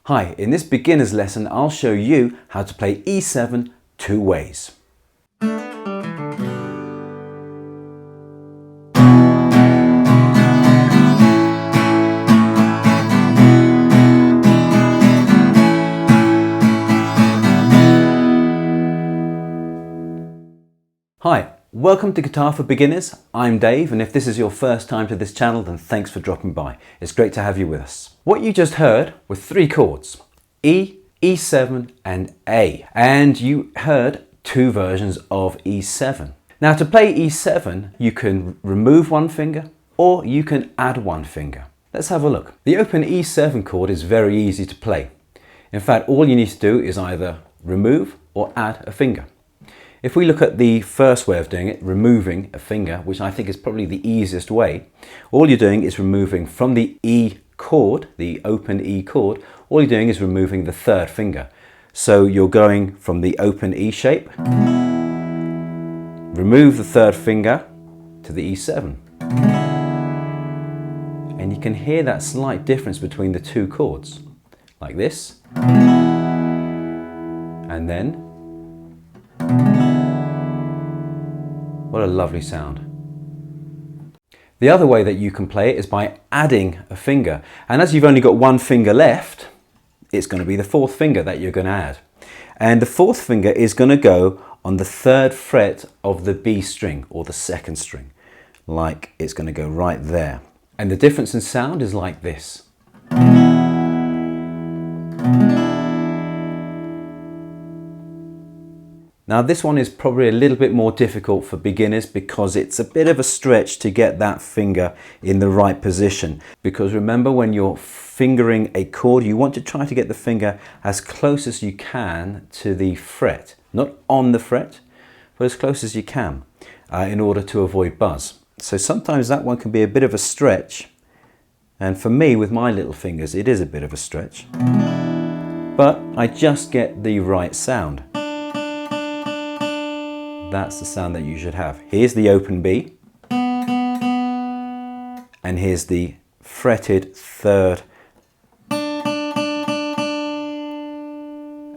Hi, in this beginner's lesson I'll show you how to play E7 two ways. Hi, welcome to Guitar for Beginners. I'm Dave, and if this is your first time to this channel, then thanks for dropping by. It's great to have you with us. What you just heard were three chords, E, E7 and A. And you heard two versions of E7. Now to play E7, you can remove one finger or you can add one finger. Let's have a look. The open E7 chord is very easy to play. In fact, all you need to do is either remove or add a finger. If we look at the first way of doing it, removing a finger, which I think is probably the easiest way, all you're doing is removing from the E chord, the open E chord, all you're doing is removing the third finger. So you're going from the open E shape, remove the third finger to the E7. And you can hear that slight difference between the two chords, like this, and then, what a lovely sound. The other way that you can play it is by adding a finger. And as you've only got one finger left, it's going to be the fourth finger that you're going to add. And the fourth finger is going to go on the third fret of the B string, or the second string. Like it's going to go right there. And the difference in sound is like this. Now this one is probably a little bit more difficult for beginners because it's a bit of a stretch to get that finger in the right position. Because remember, when you're fingering a chord, you want to try to get the finger as close as you can to the fret. Not on the fret, but as close as you can in order to avoid buzz. So sometimes that one can be a bit of a stretch. And for me, with my little fingers, it is a bit of a stretch. But I just get the right sound. That's the sound that you should have. Here's the open B, and here's the fretted third.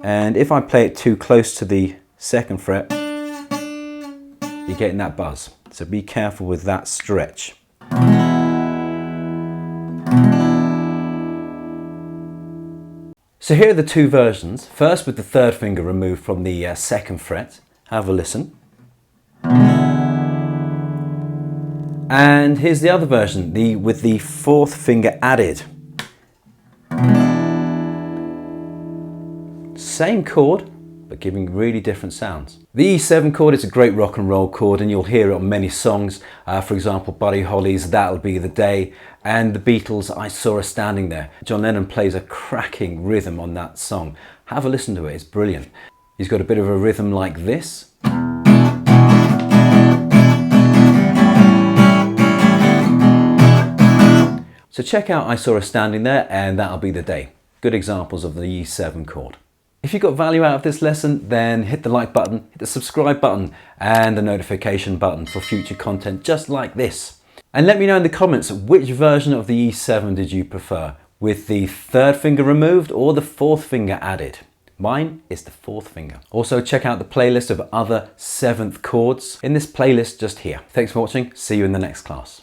And if I play it too close to the second fret, you're getting that buzz. So be careful with that stretch. So here are the two versions. First with the third finger removed from the second fret. Have a listen. And here's the other version, with the fourth finger added. Same chord, but giving really different sounds. The E7 chord is a great rock and roll chord, and you'll hear it on many songs. For example, Buddy Holly's That'll Be the Day, and the Beatles' I Saw Her Standing There. John Lennon plays a cracking rhythm on that song. Have a listen to it, it's brilliant. He's got a bit of a rhythm like this. So check out I Saw Her Standing There and That'll Be the Day. Good examples of the E7 chord. If you got value out of this lesson, then hit the like button, hit the subscribe button and the notification button for future content just like this. And let me know in the comments which version of the E7 did you prefer, with the third finger removed or the fourth finger added. Mine is the fourth finger. Also check out the playlist of other 7th chords in this playlist just here. Thanks for watching, see you in the next class.